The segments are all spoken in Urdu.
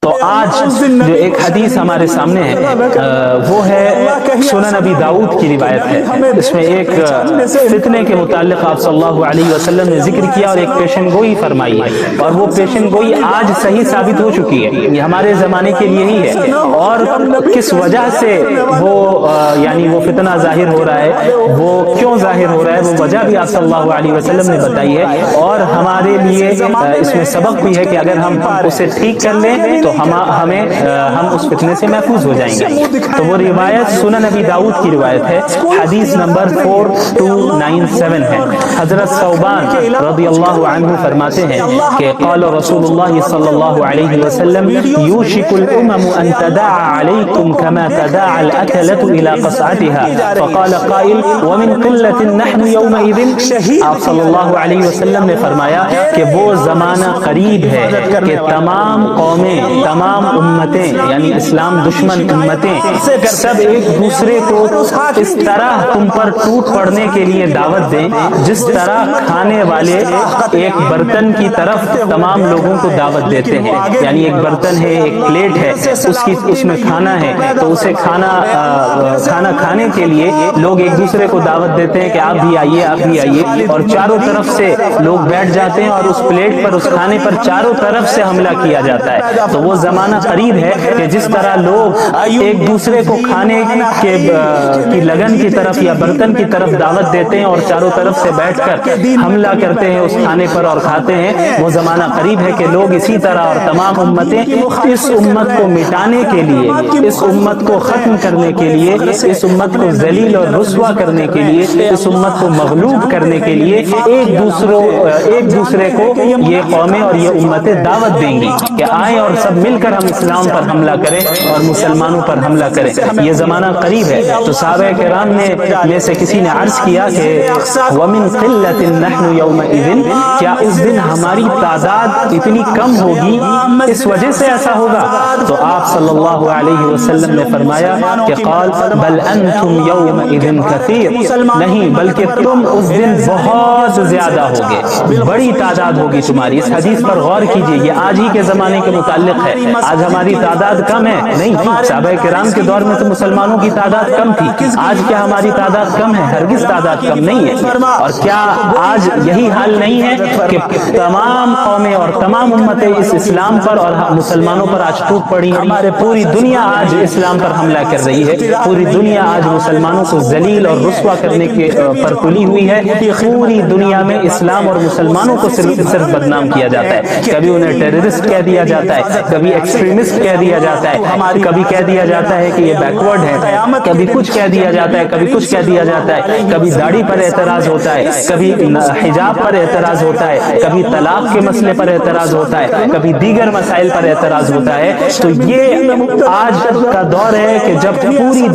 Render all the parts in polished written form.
تو آج جو ایک حدیث ہمارے سامنے ہے وہ ہے سنن ابی داؤد کی روایت ہے. اس میں ایک فتنے کے متعلق آپ صلی اللہ علیہ وسلم نے ذکر کیا اور ایک پیشن گوئی فرمائی ہے, اور وہ پیشن گوئی آج صحیح ثابت ہو چکی ہے. یہ ہمارے زمانے کے لیے ہی ہے, اور کس وجہ سے وہ یعنی وہ فتنہ ظاہر ہو رہا ہے, وہ کیوں ظاہر ہو رہا ہے, وہ وجہ بھی آپ صلی اللہ علیہ وسلم نے بتائی ہے, اور ہمارے لیے اس میں سبق بھی ہے کہ اگر ہم اسے ٹھیک کر لیں تو ہم اس فتنے سے محفوظ ہو جائیں گے. تو وہ روایت سنن ابی داؤد کی روایت ہے, حدیث نمبر 4297 ہے. حضرت ثوبان رضی اللہ عنہ فرماتے ہیں کہ قال رسول اللہ صلی اللہ علیہ وسلم یوشک الامم ان تداعى علیکم کما تداعى الاکلۃ الى قصعتها فقال قائل ومن قلۃ نحن یومئذ. آپ صلی اللہ علیہ وسلم نے فرمایا کہ وہ زمانہ قریب ہے کہ تمام قومیں, تمام امتیں یعنی اسلام دشمن امتیں سب ایک دوسرے کو اس طرح تم پر ٹوٹ پڑنے کے لیے دعوت دیں جس طرح کھانے والے ایک برتن کی طرف تمام لوگوں کو دعوت دیتے ہیں. یعنی ایک برتن ہے, ایک پلیٹ ہے, اس میں کھانا ہے, تو اسے کھانا کھانے کے لیے لوگ ایک دوسرے کو دعوت دیتے ہیں کہ آپ بھی آئیے, آپ بھی آئیے, اور چاروں طرف سے لوگ بیٹھ جاتے ہیں اور اس پلیٹ پر, اس کھانے پر چاروں طرف سے حملہ کیا جاتا ہے. تو وہ زمانہ قریب ہے کہ جس طرح لوگ ایک دوسرے کو کھانے کی لگن کی طرف یا برتن کی طرف دعوت دیتے ہیں اور چاروں طرف سے بیٹھ کر حملہ کرتے ہیں اس کھانے پر اور کھاتے ہیں, وہ زمانہ قریب ہے کہ لوگ اسی طرح اور تمام امتیں اس امت کو مٹانے کے لیے, اس امت کو ختم کرنے کے لیے, اس امت کو ذلیل اور رسوا کرنے کے لیے, اس امت کو مغلوب کرنے کے لیے ایک دوسرے کو یہ قومیں اور یہ امتیں دعوت دیں گی کہ آئیں اور سب مل کر ہم اسلام پر حملہ کریں اور مسلمانوں پر حملہ کریں. یہ زمانہ قریب ہے. تو صحابہ کرام نے میں سے کسی نے عرض کیا کہ وَمِن قِلَّةٍ نَحْنُ يَوْمَئِذٍ, کیا اس دن ہماری تعداد اتنی کم ہوگی, اس وجہ سے ایسا ہوگا؟ تو آپ صلی اللہ علیہ وسلم نے فرمایا کہ قال بل انتم یومئذ کثیر, نہیں بلکہ تم اس دن بہت زیادہ ہوگے, بڑی تعداد ہوگی تمہاری. اس حدیث پر غور کیجئے, یہ آج ہی کے زمانے کے متعلق ہے. آج ہماری تعداد کم ہے؟ نہیں, صحابہ کرام کے دور میں تو مسلمانوں کی تعداد کم تھی. آج کیا ہماری تعداد کم ہے؟ ہرگز تعداد کم نہیں ہے. اور کیا آج یہی حال نہیں ہے کہ تمام قومیں اور تمام امتیں اس اسلام پر اور مسلمانوں پر آج ٹوٹ پڑی ہیں؟ پوری دنیا آج اسلام پر حملہ کر رہی ہے, پوری دنیا آج مسلمانوں کو ذلیل اور رسوا کرنے کے پر تلی ہوئی ہے. پوری دنیا میں اسلام اور مسلمانوں کو صرف بدنام کیا جاتا ہے. کبھی انہیں ٹیررسٹ کہہ دیا جاتا ہے, کبھی ایکسٹریمسٹ کہہ دیا جاتا ہے, کبھی کہہ دیا جاتا ہے کہ یہ بیکورڈ ہے, کبھی کچھ کہہ دیا جاتا ہے, کبھی کچھ کہہ دیا جاتا ہے, کبھی داڑھی پر اعتراض ہوتا ہے, کبھی حجاب پر اعتراض ہوتا ہے, کبھی طلاق کے مسئلے پر اعتراض ہوتا ہے, کبھی دیگر مسائل پر اعتراض ہوتا ہے. تو یہ آج کا دور ہے کہ جب پوری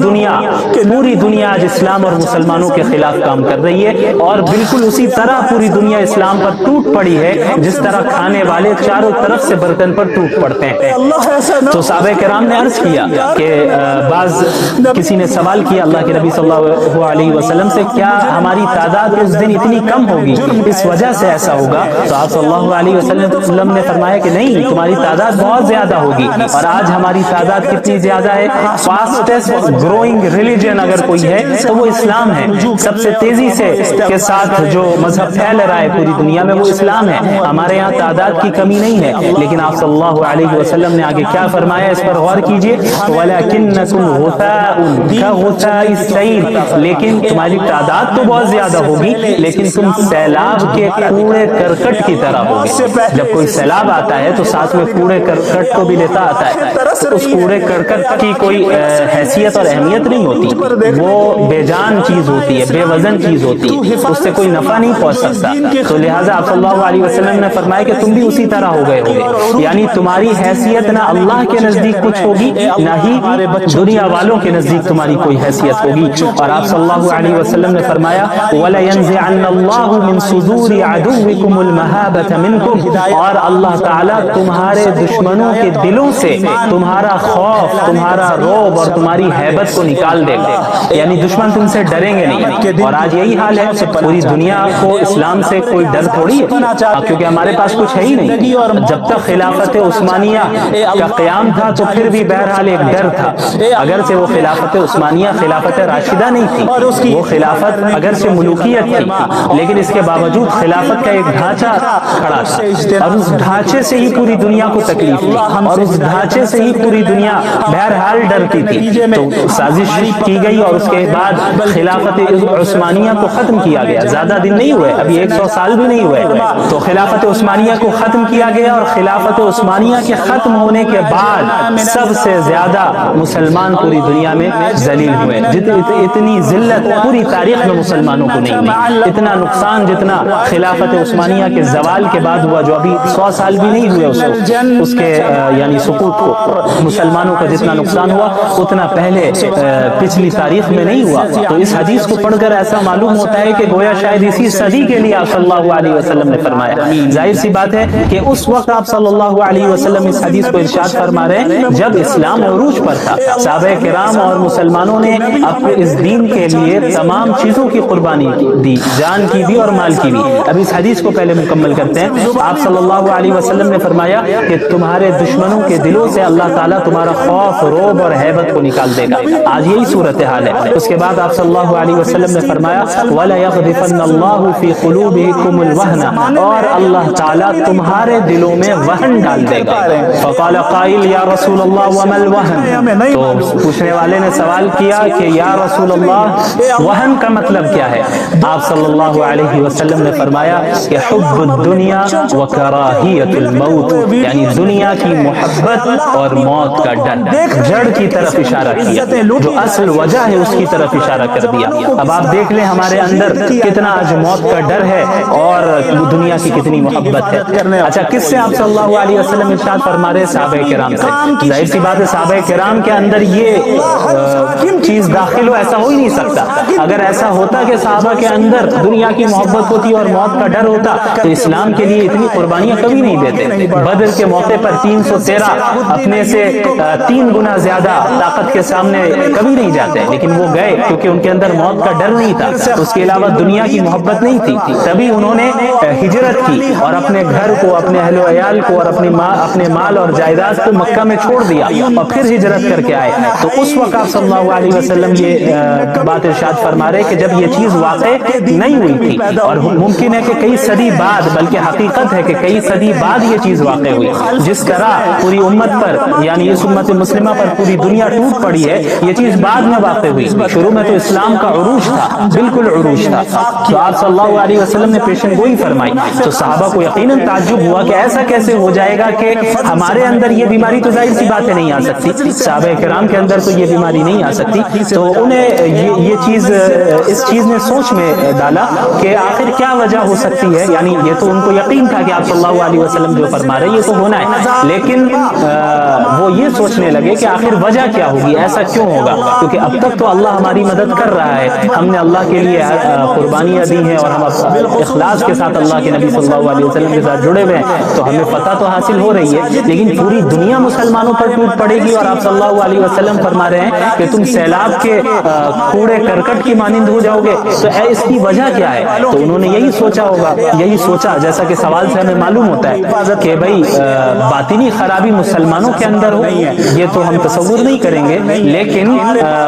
دنیا آج اسلام اور مسلمانوں کے خلاف کام کر رہی ہے, اور بالکل اسی طرح پوری دنیا اسلام پر ٹوٹ پڑی ہے جس طرح کھانے والے چاروں طرف سے برتن پر ٹوٹ پڑتے ہیں. تو صحابہ کرام نے عرض کیا کہ کسی نے سوال کیا اللہ کے نبی صلی اللہ علیہ وسلم سے, کیا ہماری تعداد اس دن اتنی کم ہوگی, اس وجہ سے ایسا ہوگا؟ تو آپ صلی اللہ علیہ وسلم نے فرمایا کہ نہیں, تمہاری تعداد بہت زیادہ ہوگی. اور آج ہماری تعداد کتنی زیادہ ہے؟ فاسٹسٹ گروئنگ ریلیجن اگر کوئی ہے تو وہ اسلام ہے. سب سے تیزی سے کے ساتھ جو مذہب پھیل رہا ہے پوری دنیا میں وہ اسلام ہے. ہمارے یہاں تعداد کی کمی نہیں ہے, لیکن آپ صلی اللہ علیہ وسلم نے آگے کیا فرمایا, اس پر غور کیجئے. وَلَكِنَّكُمْ غُثَاءٌ كَغُثَاءِ السَّيْلِ, لیکن تمہاری تعداد تو بہت زیادہ ہوگی لیکن تم سیلاب کے کوڑے کرکٹ کی طرح ہوگے. جب کوئی سیلاب آتا ہے تو ساتھ میں کوڑے کرکٹ کو بھی لیتا آتا ہے, تو اس کوڑے کرکٹ کی کوئی حیثیت اور اہمیت نہیں ہوتی, وہ بے جان چیز ہوتی ہے, بے وزن چیز ہوتی ہے, اس سے کوئی نفع نہیں پہنچ سکتا. تو لہٰذا آپ صلی اللہ علیہ وسلم نے فرمایا کہ تم بھی اسی طرح ہو گئے ہوگے, یعنی تمہاری حیثیت نہ اللہ کے نزدیک کچھ ہوگی نہ ہی دنیا والوں کے نزدیک تمہاری کوئی حیثیت ہوگی. اور آپ صلی اللہ علیہ وسلم نے فرمایا وَلَيَنزِعَنَّ اللَّهُ مِن صُدُورِ عَدُوِّكُمُ الْمَهَابَةَ مِنْكُمْ, اور اللہ تعالیٰ تمہارے دشمنوں کے دلوں سے تمہارا خوف, تمہارا روب اور تمہاری ہیبت کو نکال دے گا. یعنی دشمن تم سے ڈریں گے نہیں. اور آج یہی حال ہے, پوری دنیا کو اسلام سے کوئی ڈر تھوڑی ہے, کیونکہ ہمارے پاس کچھ ہے ہی نہیں. جب تک خلافت عثمانیہ عثمانیہ کا قیام تھا تو پھر بھی بہرحال ایک ڈر تھا، اگرچہ وہ خلافت عثمانیہ خلافت راشدہ نہیں تھی، وہ خلافت اگرچہ ملوکیت تھی، لیکن اس کے باوجود خلافت کا ایک ڈھانچہ کھڑا تھا، اور اس ڈھانچے سے ہی پوری دنیا کو تکلیف تھی، اور اس ڈھانچے سے ہی پوری دنیا بہرحال ڈرتی تھی۔ تو سازش کی گئی اور اس کے بعد خلافت عثمانیہ کو ختم کیا گیا، زیادہ دن نہیں ہوئے، ابھی 100 سال بھی نہیں ہوئے، تو خلافت عثمانیہ کو ختم کیا گیا، اور خلافت عثمانیہ کے ختم ہونے کے بعد سب سے زیادہ مسلمان پوری دنیا میں ذلیل ہوئے۔ اتنی ذلت پوری تاریخ میں مسلمانوں کو نہیں ہوئی، اتنا نقصان جتنا خلافت عثمانیہ کے زوال کے بعد ہوا، جو ابھی 100 سال بھی نہیں ہوئے اس کے یعنی سقوط کو، مسلمانوں کا جتنا نقصان ہوا اتنا پہلے پچھلی تاریخ میں نہیں ہوا۔ تو اس حدیث کو پڑھ کر ایسا معلوم ہوتا ہے کہ گویا شاید اسی صدی کے لیے آپ صلی اللہ علیہ وسلم نے فرمایا۔ ظاہر سی بات ہے کہ اس وقت آپ صلی اللہ علیہ وسلم اس حدیث کو ارشاد فرما رہے ہیں جب اسلام عروج پر تھا، صحابہ کرام اور مسلمانوں نے اپنے اس دین کے لیے تمام چیزوں کی قربانی دی، جان کی بھی اور مال کی بھی۔ اب اس حدیث کو پہلے مکمل کرتے ہیں۔ آپ صلی اللہ علیہ وسلم نے فرمایا کہ تمہارے دشمنوں کے دلوں سے اللہ تعالیٰ تمہارا خوف، رعب اور ہیبت کو نکال دے گا۔ آج یہی صورتحال ہے۔ اس کے بعد آپ صلی اللہ علیہ وسلم نے فرمایا وَلَا يَغْذِفَنَّ اللَّهُ فِي قُلُوبِكُمُ الْوَهْنَ، اور اللہ تعالیٰ تمہارے دلوں میں وہن ڈال دے گا۔ فقال قائل یا رسول اللہ وما الوہن، تو پوچھنے والے نے سوال کیا کہ یا رسول اللہ وہن کا مطلب کیا ہے؟ آپ صلی اللہ علیہ وسلم نے فرمایا کہ حب الدنیا وکراہیت الموت، یعنی دنیا کی محبت اور موت کا ڈر، جڑ کی طرف اشارہ کیا، جو اصل وجہ ہے اس کی طرف اشارہ کر دیا۔ اب آپ دیکھ لیں ہمارے اندر کتنا آج موت کا ڈر ہے اور دنیا کی کتنی محبت ہے۔ اچھا، کس سے آپ صلی اللہ علیہ وسلم ارشاد فرما رہے؟ صحابہ کرام سے۔ ظاہر سی بات ہے صحابہ کرام کے اندر یہ چیز داخل ہو، ایسا ہو ہی نہیں سکتا۔ اگر ایسا ہوتا کہ صحابہ کے اندر دنیا کی محبت ہوتی اور موت کا ڈر ہوتا تو اسلام کے لیے اتنی قربانیاں کبھی نہیں دیتے۔ بدر کے موقع پر 313 اپنے سے 3 گنا زیادہ طاقت کے سامنے کبھی نہیں جاتے، لیکن وہ گئے کیونکہ ان کے اندر موت کا ڈر نہیں تھا، اس کے علاوہ دنیا کی محبت نہیں تھی، تبھی انہوں نے ہجرت کی اور اپنے گھر کو، اپنے اہل و عیال کو اور اپنے مال اور جائیداد کو مکہ میں چھوڑ دیا اور پھر ہجرت کر کے آئے۔ تو اس وقت آپ صلی اللہ علیہ وسلم یہ بات ارشاد فرما رہے کہ جب یہ چیز واقع نہیں ہوئی تھی، اور ممکن ہے کہ کئی صدی بعد، بلکہ حقیقت ہے کہ کئی صدی بعد یہ چیز واقع ہوئی، جس طرح پوری امت پر یعنی اس امت مسلمہ پر پوری دنیا ٹوٹ پڑی ہے، یہ چیز بعد میں واقع ہوئی۔ شروع میں تو اسلام کا عروج تھا، بالکل عروج تھا، تو آپ صلی اللہ علیہ وسلم نے پیشن گوئی فرمائی، تو صحابہ کو یقیناً تعجب ہوا کہ ایسا کیسے ہو جائے گا کہ ہمارے اندر یہ بیماری تو ظاہر سی باتیں نہیں آ سکتی، صحابہ کرام کے اندر تو یہ بیماری نہیں آ سکتی، تو انہیں یہ چیز اس چیز نے سوچ میں ڈالا کہ آخر کیا وجہ ہو سکتی ہے۔ یعنی یہ تو ان کو یقین تھا کہ آپ صلی اللہ علیہ وسلم جو فرما رہے ہیں یہ تو ہونا ہے، لیکن وہ یہ سوچنے لگے کہ آخر وجہ کیا ہوگی، ایسا کیوں ہوگا، کیونکہ اب تک تو اللہ ہماری مدد کر رہا ہے، ہم نے اللہ کے لیے قربانیاں دی ہیں اور ہم اخلاص کے ساتھ اللہ کے نبی صلی اللہ علیہ وسلم کے ساتھ جڑے ہوئے ہیں، تو ہمیں فتح تو حاصل ہو رہی ہے، لیکن پوری دنیا مسلمانوں پر ٹوٹ پڑے گی اور آپ صلی اللہ علیہ وسلم فرما رہے ہیں کہ تم سیلاب کے کوڑے کرکٹ کی مانند ہو جاؤ گے، تو اس کی وجہ کیا ہے؟ تو انہوں نے یہی سوچا ہوگا، یہی سوچا جیسا کہ سوال سے ہمیں معلوم ہوتا ہے کہ بھئی باطنی خرابی مسلمانوں کے اندر ہو، یہ تو ہم تصور نہیں کریں گے، لیکن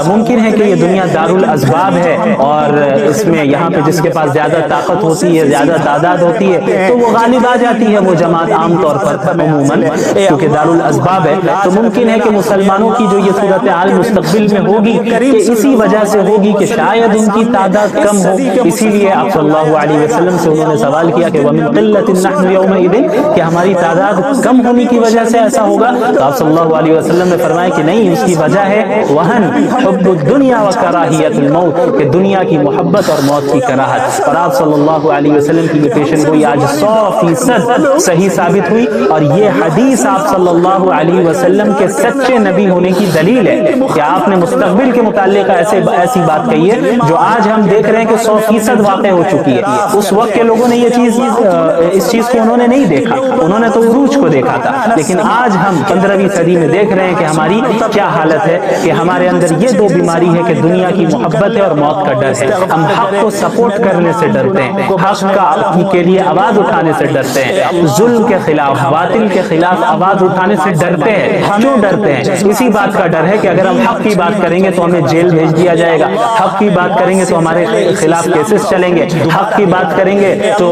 ممکن ہے کہ یہ دنیا دارالاسباب ہے اور اس میں یہاں پہ جس کے پاس زیادہ طاقت ہوتی ہے، زیادہ تعداد ہوتی ہے تو وہ غالب آ جاتی ہے وہ جماعت عام طور پر عموماً، کیونکہ دارالاسباب ہے، تو ممکن ہے کہ مسلمانوں کی جو یہ صورتحال مستقبل میں ہوگی کہ اسی وجہ سے ہوگی کہ شاید ان کی تعداد کم ہو، اسی لیے آپ صلی اللہ علیہ وسلم سے انہوں نے سوال کیا کہ وَمِن قِلَّةٍ نَحْنُ يَوْمَئِذٍ، کہ ہماری تعداد کم ہونے کی وجہ سے ایسا ہوگا، تو آپ صلی اللہ علیہ وسلم نے فرمایا کہ نہیں، اس کی وجہ ہے وہن حب الدنیا و کراہیت الموت، کہ دنیا کی محبت اور موت کی کراہت، اور آپ صلی اللہ علیہ وسلم کی یہ پیشن گوئی آج 100% صحیح ثابت ہوئی، اور یہ حدیث آپ صلی اللہ علیہ علیہ وسلم کے سچے نبی ہونے کی دلیل ہے کہ آپ نے مستقبل کے متعلق ایسی بات کہی ہے جو آج ہم دیکھ رہے ہیں کہ 100% واقع ہو چکی ہے. اس وقت کے لوگوں نے اس چیز کو انہوں نے نہیں دیکھا, انہوں نے تو عروج کو دیکھا تھا, لیکن آج ہم 15ویں صدی میں دیکھ رہے ہیں کہ ہماری کیا حالت ہے, کہ ہمارے اندر یہ دو بیماری ہے کہ دنیا کی محبت ہے اور موت کا ڈر ہے. ہم حق کو سپورٹ کرنے سے ڈرتے ہیں, حق کے لیے آواز اٹھانے سے ڈرتے ہیں, ظلم کے خلاف, باطل کے خلاف آواز اٹھانے سے ڈرتے ہیں. کیوں ڈرتے ہیں؟ اسی بات کا ڈر ہے کہ اگر ہم حق کی بات کریں گے تو ہمیں جیل بھیج دیا جائے گا, حق کی بات کریں گے تو ہمارے خلاف کیسز چلیں گے, حق کی بات کریں گے تو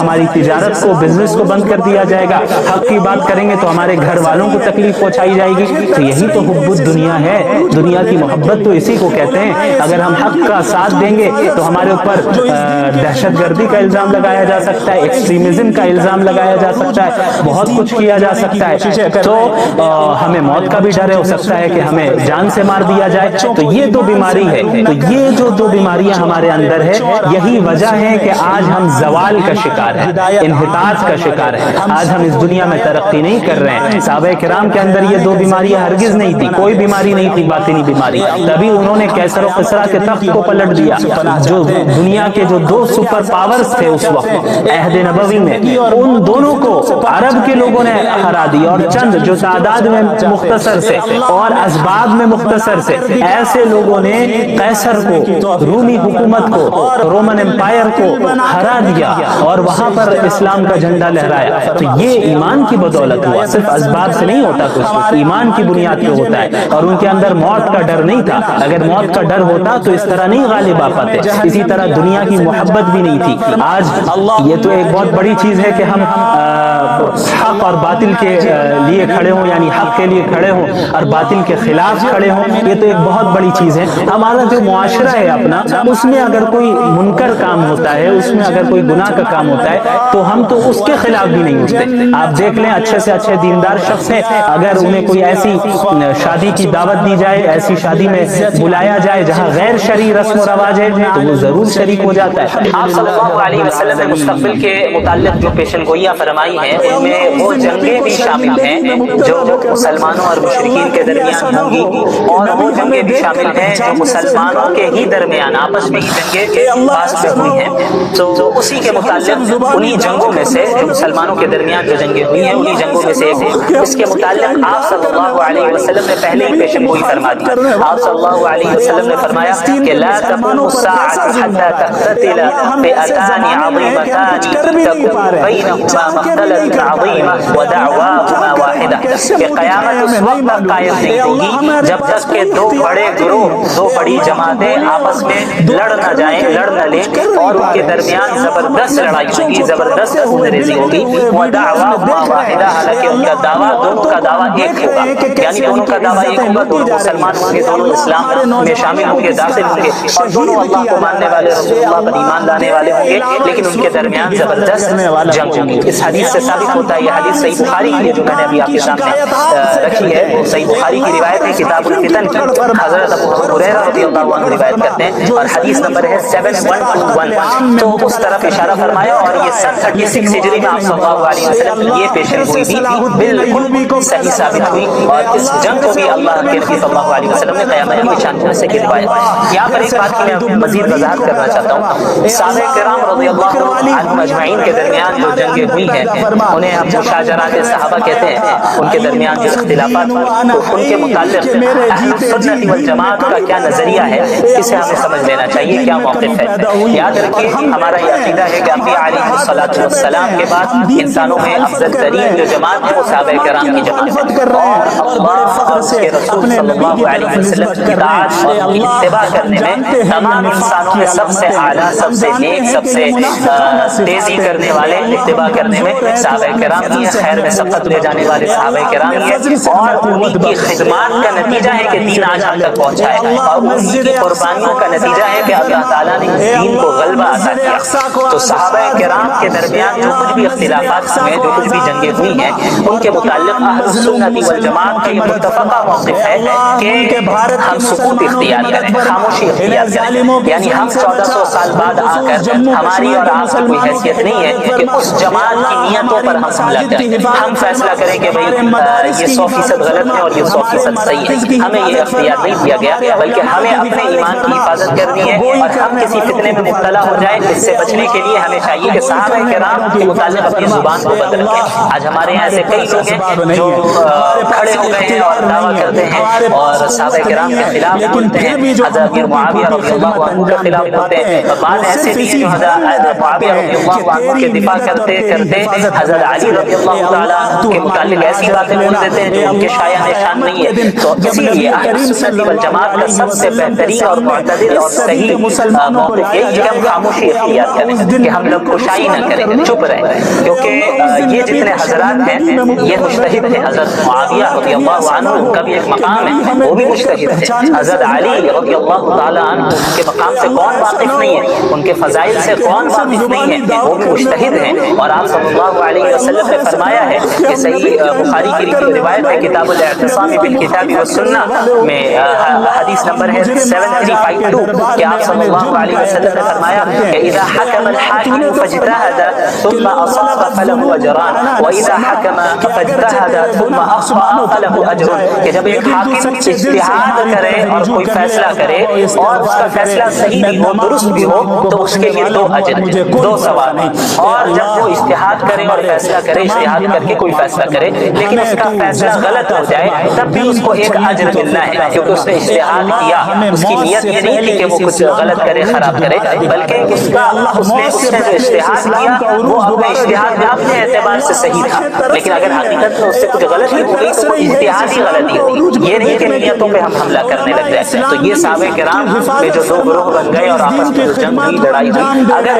ہماری تجارت کو, بزنس کو بند کر دیا جائے گا, حق کی بات کریں گے تو ہمارے گھر والوں کو تکلیف پہنچائی جائے گی. تو یہی تو حب الدنیا ہے, دنیا کی محبت تو اسی کو کہتے ہیں. اگر ہم حق کا ساتھ دیں گے تو ہمارے اوپر دہشت گردی کا الزام لگایا جا سکتا ہے, ایکسٹریمزم کا الزام لگایا جا سکتا ہے, بہت کچھ کیا جا سکتا ہے. تو ہمیں موت کا بھی ڈر ہو سکتا ہے کہ ہمیں جان سے مار دیا جائے. تو یہ دو بیماری ہے, تو یہ جو دو بیماریاں ہمارے اندر ہے, یہی وجہ ہے کہ آج ہم زوال کا شکار ہیں, انحطاط کا شکار ہیں. آج ہم اس دنیا میں ترقی نہیں کر رہے ہیں. صحابہ کرام کے اندر یہ دو بیماریاں ہرگز نہیں تھی, کوئی بیماری نہیں تھی باطنی بیماری. تبھی انہوں نے کیسر و قسرا کے تخت کو پلٹ دیا. جو دنیا کے جو دو سپر پاورز تھے اس وقت عہد نبوی میں, ان دونوں کو عرب کے لوگوں نے ہرا دیا, اور چند جو تعداد میں مختصر سے اور اسباب میں مختصر سے ایسے لوگوں نے قیصر کو, رومی حکومت کو, رومن امپائر کو ہرا دیا اور وہاں پر اسلام کا جھنڈا لہرایا. تو یہ ایمان کی بدولت ہوا, صرف اسباب سے نہیں ہوتا کچھ, ایمان کی بنیاد پہ ہوتا ہے. اور ان کے اندر موت کا ڈر نہیں تھا. اگر موت کا ڈر ہوتا تو اس طرح نہیں غالب آ پاتے. اسی طرح دنیا کی محبت بھی نہیں تھی. آج یہ تو ایک بہت بڑی چیز ہے کہ ہم حق اور باطل کے لیے کھڑے ہوں, یعنی حق کے لیے کھڑے ہوں اور باطل کے خلاف کھڑے ہوں. یہ تو ایک بہت بڑی چیز ہے. ہمارا جو معاشرہ ہے اپنا, اس میں اگر کوئی منکر کام ہوتا ہے, اس میں اگر کوئی گناہ کا کام ہوتا ہے, تو ہم تو اس کے خلاف بھی نہیں اٹھتے. آپ دیکھ لیں اچھے سے اچھے دیندار شخص ہیں, اگر انہیں کوئی ایسی شادی کی دعوت دی جائے, ایسی شادی میں بلایا جائے جہاں غیر شرعی رسم و رواج ہے, تو وہ ضرور شریک ہو جاتا ہے. آپ صلی اللہ علیہ وسلم نے مستقبل کے متعلق جو پیشن گوئیاں فرمائی ہیں, ان میں وہ جنگیں بھی شامل ہیں جو مسلمانوں اور مشرکین کے درمیان ہوں گی, اور وہ جنگیں بھی شامل ہیں جو مسلمانوں کے ہی درمیان آپس میں ہی جنگیں باز میں ہوئی ہیں. تو اسی کے متعلق انہی جنگوں میں سے, جو مسلمانوں کے درمیان جو جنگیں ہوئی ہیں, انہی جنگوں میں سے ایک ہے. اس کے متعلق آپ صلی اللہ علیہ وسلم نے پہلے ہی پیشن گوئی فرما دی. آپ صلی اللہ علیہ وسلم نے فرمایا کہ لا تقوم الساعة حتى تقتتل فئتان عظيمتان تكون بينهما مقتلة عظيمة ودعواهما واحدة. کہ قیامت اس وقت تک قائم نہیں ہوگی جب تک کہ دو بڑے گروہ, دو بڑی جماعتیں آپس میں لڑ نہ جائیں, لڑ نہ لیں, اور ان کے درمیان زبردست لڑائی ہوگی, زبردست خون ریزی ہوگی. ودعواهما واحدة, حالانکہ ان کا دعویٰ, دونوں کا دعویٰ ایک ہوگا, یعنی دونوں کا دعویٰ ایک ہوگا, دونوں مسلمان ہوں گے, دونوں اسلام میں شامل ہوں گے, داخل ہوں گے, اور دونوں اللہ کو ماننے والے, رسول اللہ پر ایمان لانے والے ہوں گے, لیکن ان کے درمیان زبردست جنگ ہوگی. اس حدیث سے ثابت ہوتا ہے, یہ حدیث صحیح بخاری کی ہے جو میں نے ابھی آپ کے سامنے رکھی ہے, وہ صحیح بخاری کی روایت ہے, کتاب الفتن کی. حضرت ابو ہریرہ رضی اللہ عنہ روایت کرتے ہیں, اور حدیث نمبر ہے 7121. تو اس طرف اشارہ فرمایا, اور یہ 36 ہجری میں آپ صلی اللہ علیہ وسلم یہ پیشن گوئی بھی بالکل صحیح ثابت ہوئی, اور اس جنگ کو بھی اللہ کے نبی صلی اللہ علیہ وسلم نے قیامت کی شان سے کی روایت. یہاں پر ایک بات کی میں مزید وضاحت کرنا چاہتا ہوں. صحابہ کرام رضی اللہ عنہم اجمعین کے درمیان جو جنگیں ہوئی ہیں, انہیں ہم مشاجرات صحابہ کہتے ہیں. ان کے درمیان جو اختلافات ہوئے, تو ان کے متعلق اہل سنت والجماعت کا کیا نظریہ ہے, اسے ہمیں سمجھ لینا چاہیے, کیا موقف ہے. یاد رکھیے, ہمارا یہ عقیدہ ہے کہ انبیاء علیہ الصلوۃ والسلام کے بعد انسانوں میں افضل ترین جو جماعت ہے وہ صحابہ کرام کی جماعت ہے, اور اللہ اور اس کے رسول صلی اللہ علیہ وسلم کی اطاعت اور ان کی اتباع کرنے میں تمام انسانوں میں سب سے اعلیٰ, سب سے نیک, سب سے تیزی کرنے والے اتباع کرنے میں صحابہ کرام کی خیر میں سبقت لے جانے والے صحابہ کرام ہے, اور انہی کی خدمات کا نتیجہ ہے کہ دین آج ہم تک پہنچا ہے, اور انہی کی قربانیوں کا نتیجہ ہے کہ اللہ تعالیٰ نے دین کو غلبہ عطا کیا. تو صحابہ کرام کے درمیان جو کچھ بھی اختلافات ہوئے, جو کچھ بھی جنگیں ہوئی ہیں, ان کے متعلق اہل سنت والجماعت کا یہ متفقہ موقف ہے کہ ہم سکوت اختیار کریں، خاموشی اختیار کریں، یعنی ہم 1400 سال بعد آ کر ہماری اور آپ کی کوئی حیثیت نہیں ہے کہ اس جماعت کی نیتوں پر ہم حملہ کریں، ہم فیصلہ کریں کہ بھئی یہ 100% غلط ہے اور یہ 100% صحیح ہے، ہمیں یہ اختیار نہیں دیا گیا، بلکہ ہمیں اپنے ایمان کی حفاظت کرنی ہے، اور ہم کسی فتنے میں مبتلا ہو جائیں اس سے بچنے کے لیے ہمیں چاہیے کہ صحابہ کرام کے متعلق اپنی زبان کو بند رکھیں۔ آج ہمارے یہاں ایسے کئی لوگ ہیں جو کھڑے ہو گئے ہیں اور دعویٰ کرتے ہیں اور صحابہ کرام کے خلاف بولتے ہیں، حضرت امیر معاویہ رضی اللہ عنہ کے خلاف بولتے ہیں، بعض ایسے بھی ہیں جو حضرت معاویہ رضی اللہ عنہ کے دفاع کرتے کرتے حضرت علی رضی اللہ تعالیٰ کے متعلق ایسی باتیں بول دیتے ہیں جو ان کے شایع نشان نہیں ہے۔ تو اسی لیے اہل سنت والجماعت کا سب سے بہترین اور معتدل اور صحیح موقف یہی ہے کہ ہم خاموشی اختیار کریں، کہ ہم لوگ کوشائی نہ کریں، چپ رہیں، کیونکہ یہ جتنے حضرات ہیں یہ مجتہد ہیں۔ حضرت معاویہ رضی اللہ عنہ ان کا بھی ایک مقام ہے، وہ بھی مجتہد ہے۔ حضرت علی رضی اللہ تعالیٰ عنہ کے مقام سے کون واقف نہیں ہے، ان کے فضائل سے کون واقف نہیں ہے، وہ بھی مجتہد ہیں۔ اور آپ صلی اللہ علیہ وسلم نے فرمایا ہے کہ صحیح بخاری کی روایت ہے کتاب الاعتصام بالکتاب والسنہ میں حدیث نمبر ہے 7352 کہ آپ صلی اللہ علیہ وسلم نے فرمایا کہ اذا حکم الحاکم فاجتہد ثم اصاب فله اجران واذا حکم فاجتہد ثم اخطأ فله اجر، کہ جب ایک حاکم اجتہاد کرے اور کوئی فیصلہ کرے اور اس کا فیصلہ صحیح بھی ہو، درست بھی ہو، تو اس کے لیے 2 اجر، 2 ثواب ہیں۔ اور جب وہ اجتہاد کرے اور فیصلہ کرے، اجتہاد کر کے کوئی فیصلہ کرے لیکن اس کا فیصلہ غلط ہو جائے، تب بھی اس کو ایک اجر ملنا ہے، کیونکہ اس نے اجتہاد کیا، اس کی نیت یہ نہیں تھی کہ وہ کچھ غلط کرے، خراب کرے، بلکہ اس نے جو اجتہاد کیا وہ اپنے اجتہاد میں اپنے اعتبار سے صحیح تھا، لیکن اگر حقیقت میں اس سے کچھ غلطی ہو گئی تو وہ اجتہادی غلطی تھی، یہ نہیں کہ نیتوں پہ ہم حملہ کرنے لگ جائے۔ تو یہ صحابہ کرام میں جو 2 گروہ بن گئے اور آپس میں جنگ ہوئی، لڑائی ہوئی، اگر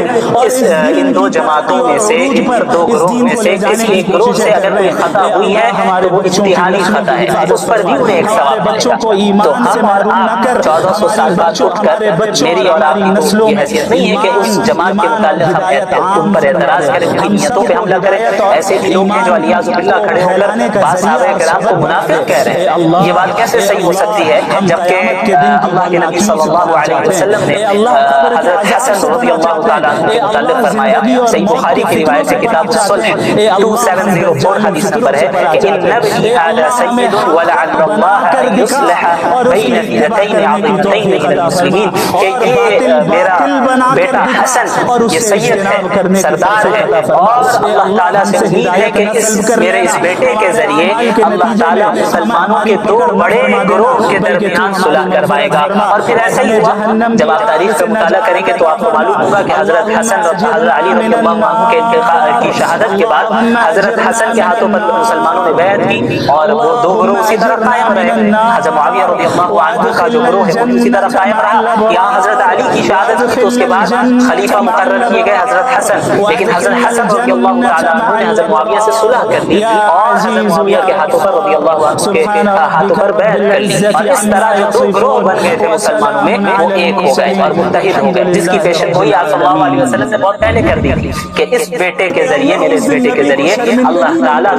ان 2 جماعتوں میں سے، ان 2 گروہ میں سے کسی ایک گروہ سے اگر کوئی خطا ہوئی ہے تو وہ اجتہادی خطا ہے، اس پر بھی انہیں ایک ثواب ملے گا۔ تو ہم اور آپ 1400 سال بعد اٹھ کر میری اور آپ کی یہ حیثیت نہیں ہے کہ اس جماعت کے متعلق ہم ان پر اعتراض کریں، ان کی نیتوں پہ حملہ کریں۔ ایسے بھی لوگ ہیں جو علیاذ باللہ کھڑے ہو کر بعض صحابہ کرام کو منافق کہہ رہے ہیں، یہ بات کیسے صحیح ہو سکتی ہے جبکہ اللہ کے نبی صلی اللہ علیہ وسلم نے حضرت حسن رضی اللہ تعالیٰ عنہ کے متعلق فرمایا، صحیح بخاری کی روایت سے کتاب الصلح 2704 حدیث نمبر ہے کہ ان ابنی ھذا سید ولعل اللہ ان یصلح بین فئتین عظیمتین من المسلمین، کہ یہ میرا بیٹا حسن یہ سید ہے، سردار ہے، اور اللہ تعالیٰ سے امید ہے کہ میرے اس بیٹے کے ذریعے اللہ تعالیٰ مسلمانوں کے 2 بڑے گروہ کے درمیان صلح کروائے گا۔ اور پھر ایسا ہی ہوا، جب آپ تاریخ کا مطالعہ کریں گے تو آپ کو معلوم ہوگا کہ حضرت حسن حضرت علی رضی اللہ عنہ کے کی شہادت کے بعد حضرت حسن کے ہاتھوں پر مسلمانوں نے بیعت کی اور وہ 2 گروہ اسی طرح قائم رہے۔ حضرت معاویہ رضی اللہ عنہ کا جو گروہ ہے وہ اسی طرح قائم رہا۔ یہاں حضرت علی کی شہادت کی تو اس کے بعد خلیفہ مقرر کیے گئے حضرت حسن، لیکن حضرت حسن رضی اللہ تعالیٰ عنہ نے حضرت معاویہ سے صلح کر دی اور حضرت معاویہ کے ہاتھوں پر رضی اللہ عنہ کے ہاتھوں پر بیعت کر لی، اور اس طرح جو 2 گروہ بن گئے تھے مسلمانوں میں وہ ایک ہو گئے اور متحد ہو گئے، جس کی پیشن گوئی آپ صلی اللہ علیہ وسلم نے بہت پہلے کر دی تھی کہ اس بیٹے کے ذریعے، میرے اس بیٹے کے ذریعے اللہ تعالیٰ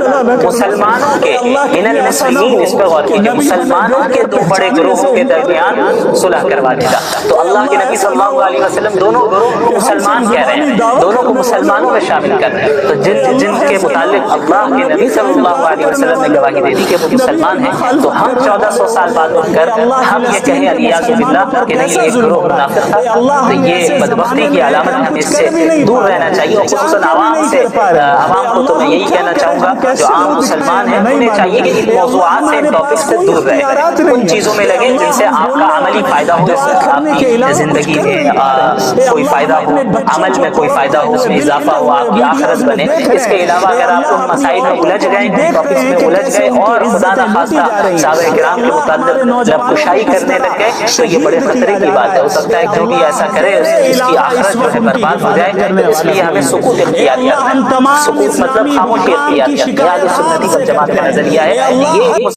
مسلمانوں کے من المسلمین، اس پر غور کیجیے، مسلمانوں کے 2 بڑے گروہوں کے درمیان صلح کروا دے گا۔ تو اللہ کے نبی صلی اللہ علیہ وسلم دونوں گروہ کو مسلمان کہہ رہے ہیں، دونوں کو مسلمانوں میں شامل کر رہے ہیں۔ تو جن کے متعلق اللہ کے نبی صلی اللہ علیہ وسلم نے گواہی دے دی کہ وہ مسلمان ہیں، تو ہم 1400 سال بعد اٹھ کر ہم یہ کہیں علیاذ باللہ کہ نہیں ایک گروہ منافق تھا، تو یہ بدبختی کی علامت ہے، ہمیں اس سے دور رہنا چاہیے۔ اور خصوصاً عوام کو تو میں یہی کہنا چاہوں گا جو عام مسلمان ہیں انہیں چاہیے کہ ان موضوعات سے، ان ٹاپک سے دور رہے، ان چیزوں میں لگیں جن سے آپ کا عملی فائدہ ہو، آپ کی زندگی میں کوئی فائدہ ہو، عمل میں کوئی فائدہ ہو، اس میں اضافہ ہو، آپ کی آخرت بنے۔ اس کے علاوہ اگر آپ ان مسائل میں الجھ گئے، ان ٹاپکس میں الجھ گئے اور خدا نخواستہ صحابہ کرام کے متعلق جب کشائی کرنے لگ گئے تو یہ بڑے خطرے کی بات ہے۔ ہو سکتا ہے جو بھی ایسا کرے اس کی آخرت جو ہے برباد ہو جائے، اس لیے ہمیں سکوت اختیار کرنا ہے۔ سکوت مطلب خاموشی اختیار کرنا، یہ اہل سنت والجماعت کا نظریہ ہے۔ یہ